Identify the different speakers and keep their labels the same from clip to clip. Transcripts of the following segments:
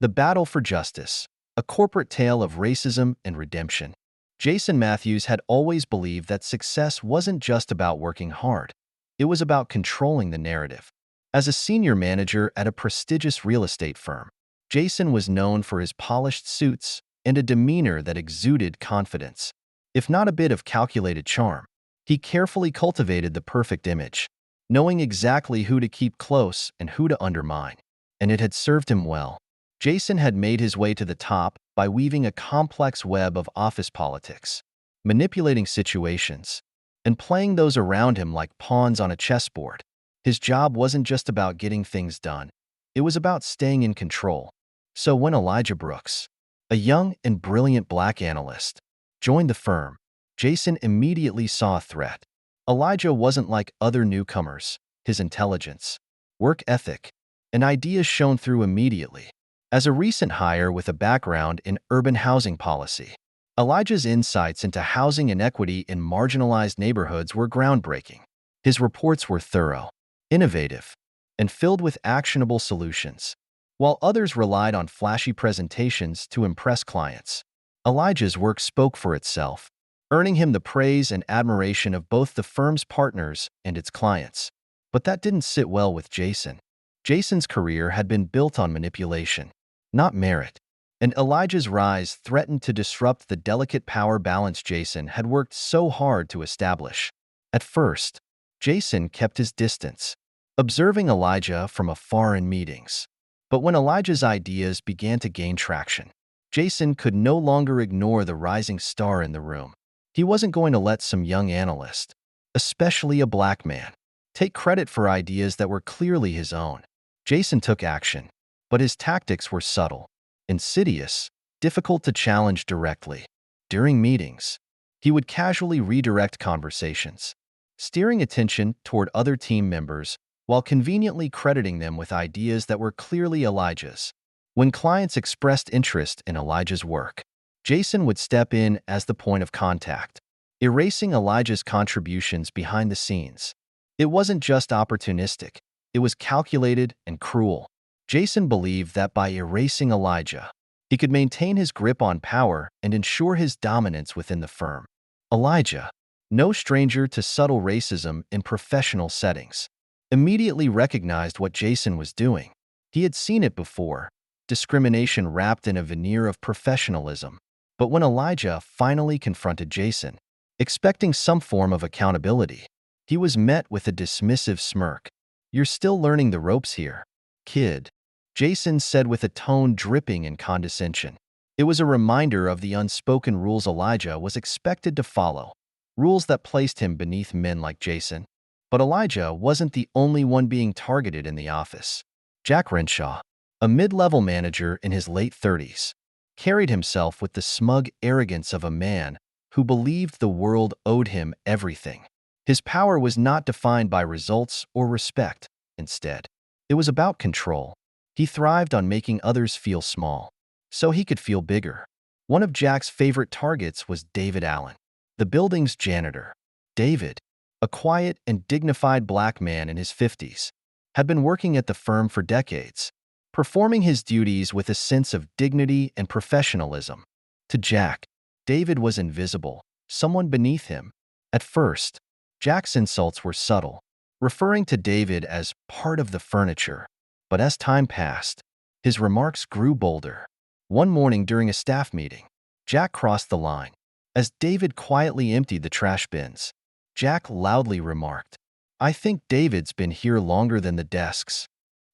Speaker 1: The Battle for Justice, a corporate tale of racism and redemption. Jason Matthews had always believed that success wasn't just about working hard. It was about controlling the narrative. As a senior manager at a prestigious real estate firm, Jason was known for his polished suits and a demeanor that exuded confidence. If not a bit of calculated charm, he carefully cultivated the perfect image, knowing exactly who to keep close and who to undermine. And it had served him well. Jason had made his way to the top by weaving a complex web of office politics, manipulating situations, and playing those around him like pawns on a chessboard. His job wasn't just about getting things done. It was about staying in control. So when Elijah Brooks, a young and brilliant black analyst, joined the firm, Jason immediately saw a threat. Elijah wasn't like other newcomers. His intelligence, work ethic, and ideas shone through immediately. As a recent hire with a background in urban housing policy, Elijah's insights into housing inequity in marginalized neighborhoods were groundbreaking. His reports were thorough, innovative, and filled with actionable solutions. While others relied on flashy presentations to impress clients, Elijah's work spoke for itself, earning him the praise and admiration of both the firm's partners and its clients. But that didn't sit well with Jason. Jason's career had been built on manipulation, not merit, and Elijah's rise threatened to disrupt the delicate power balance Jason had worked so hard to establish. At first, Jason kept his distance, observing Elijah from afar in meetings. But when Elijah's ideas began to gain traction, Jason could no longer ignore the rising star in the room. He wasn't going to let some young analyst, especially a black man, take credit for ideas that were clearly his own. Jason took action, but his tactics were subtle, insidious, difficult to challenge directly. During meetings, he would casually redirect conversations, steering attention toward other team members while conveniently crediting them with ideas that were clearly Elijah's. When clients expressed interest in Elijah's work, Jason would step in as the point of contact, erasing Elijah's contributions behind the scenes. It wasn't just opportunistic, it was calculated and cruel. Jason believed that by erasing Elijah, he could maintain his grip on power and ensure his dominance within the firm. Elijah, no stranger to subtle racism in professional settings, immediately recognized what Jason was doing. He had seen it before, discrimination wrapped in a veneer of professionalism. But when Elijah finally confronted Jason, expecting some form of accountability, he was met with a dismissive smirk. "You're still learning the ropes here, kid," Jason said with a tone dripping in condescension. It was a reminder of the unspoken rules Elijah was expected to follow, rules that placed him beneath men like Jason. But Elijah wasn't the only one being targeted in the office. Jack Renshaw, a mid-level manager in his late 30s, carried himself with the smug arrogance of a man who believed the world owed him everything. His power was not defined by results or respect. Instead, it was about control. He thrived on making others feel small, so he could feel bigger. One of Jack's favorite targets was David Allen, the building's janitor. David, a quiet and dignified black man in his 50s, had been working at the firm for decades, performing his duties with a sense of dignity and professionalism. To Jack, David was invisible, someone beneath him. At first, Jack's insults were subtle, referring to David as part of the furniture. But as time passed, his remarks grew bolder. One morning during a staff meeting, Jack crossed the line. As David quietly emptied the trash bins, Jack loudly remarked, "I think David's been here longer than the desks."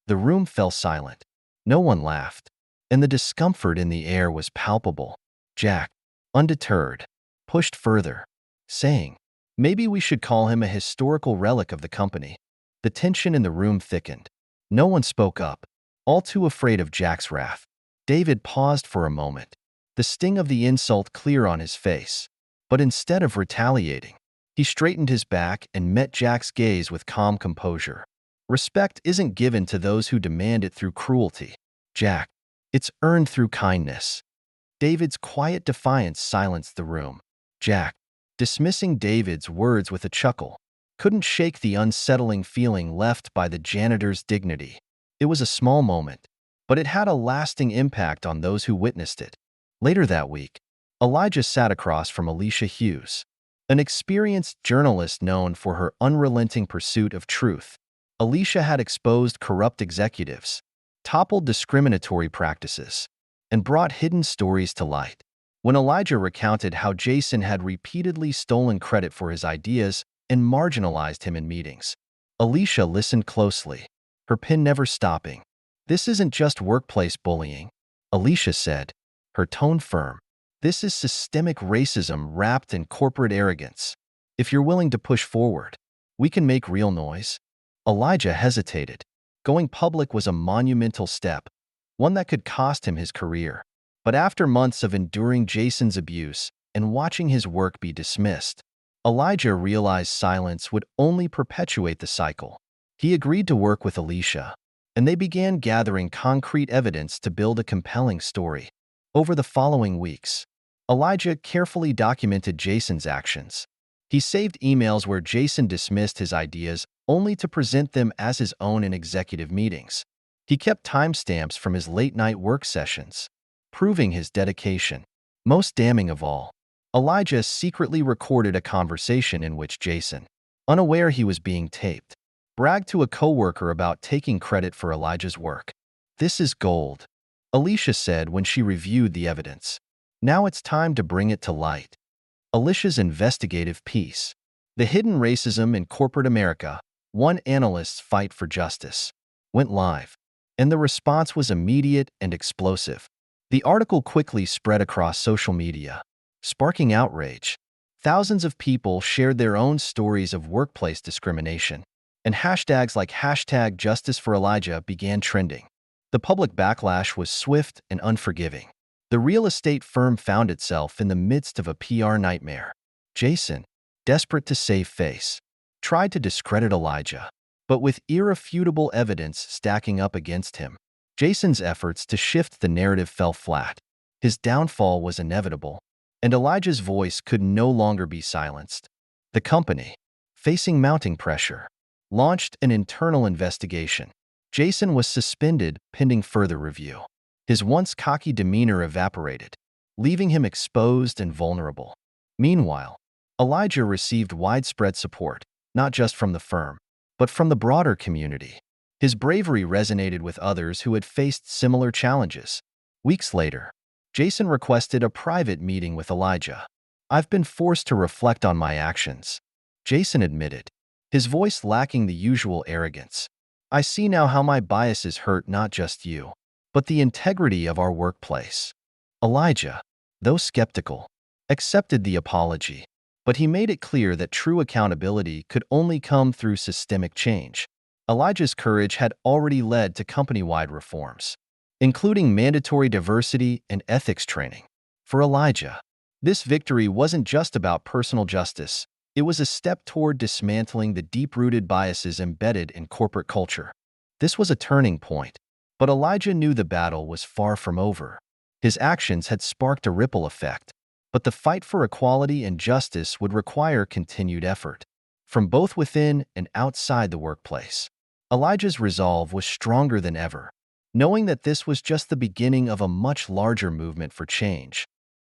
Speaker 1: The room fell silent. No one laughed, and the discomfort in the air was palpable. Jack, undeterred, pushed further, saying, "Maybe we should call him a historical relic of the company." The tension in the room thickened. No one spoke up, all too afraid of Jack's wrath. David paused for a moment, the sting of the insult clear on his face. But instead of retaliating, he straightened his back and met Jack's gaze with calm composure. "Respect isn't given to those who demand it through cruelty, Jack. It's earned through kindness." David's quiet defiance silenced the room. Jack, dismissing David's words with a chuckle, couldn't shake the unsettling feeling left by the janitor's dignity. It was a small moment, but it had a lasting impact on those who witnessed it. Later that week, Elijah sat across from Alicia Hughes, an experienced journalist known for her unrelenting pursuit of truth. Alicia had exposed corrupt executives, toppled discriminatory practices, and brought hidden stories to light. When Elijah recounted how Jason had repeatedly stolen credit for his ideas and marginalized him in meetings, Alicia listened closely, her pen never stopping. "This isn't just workplace bullying," Alicia said, her tone firm. "This is systemic racism wrapped in corporate arrogance. If you're willing to push forward, we can make real noise." Elijah hesitated. Going public was a monumental step, one that could cost him his career. But after months of enduring Jason's abuse and watching his work be dismissed, Elijah realized silence would only perpetuate the cycle. He agreed to work with Alicia, and they began gathering concrete evidence to build a compelling story. Over the following weeks, Elijah carefully documented Jason's actions. He saved emails where Jason dismissed his ideas only to present them as his own in executive meetings. He kept timestamps from his late-night work sessions, proving his dedication. Most damning of all, Elijah secretly recorded a conversation in which Jason, unaware he was being taped, bragged to a coworker about taking credit for Elijah's work. "This is gold," Alicia said when she reviewed the evidence. "Now it's time to bring it to light." Alicia's investigative piece, "The Hidden Racism in Corporate America: One Analyst's Fight for Justice," went live, and the response was immediate and explosive. The article quickly spread across social media, sparking outrage. Thousands of people shared their own stories of workplace discrimination, and hashtags like #JusticeForElijah began trending. The public backlash was swift and unforgiving. The real estate firm found itself in the midst of a PR nightmare. Jason, desperate to save face, tried to discredit Elijah, but with irrefutable evidence stacking up against him, Jason's efforts to shift the narrative fell flat. His downfall was inevitable, and Elijah's voice could no longer be silenced. The company, facing mounting pressure, launched an internal investigation. Jason was suspended pending further review. His once cocky demeanor evaporated, leaving him exposed and vulnerable. Meanwhile, Elijah received widespread support, not just from the firm, but from the broader community. His bravery resonated with others who had faced similar challenges. Weeks later, Jason requested a private meeting with Elijah. "I've been forced to reflect on my actions," Jason admitted, his voice lacking the usual arrogance. "I see now how my biases hurt not just you, but the integrity of our workplace." Elijah, though skeptical, accepted the apology, but he made it clear that true accountability could only come through systemic change. Elijah's courage had already led to company-wide reforms, including mandatory diversity and ethics training. For Elijah, this victory wasn't just about personal justice, it was a step toward dismantling the deep-rooted biases embedded in corporate culture. This was a turning point, but Elijah knew the battle was far from over. His actions had sparked a ripple effect, but the fight for equality and justice would require continued effort, from both within and outside the workplace. Elijah's resolve was stronger than ever, knowing that this was just the beginning of a much larger movement for change.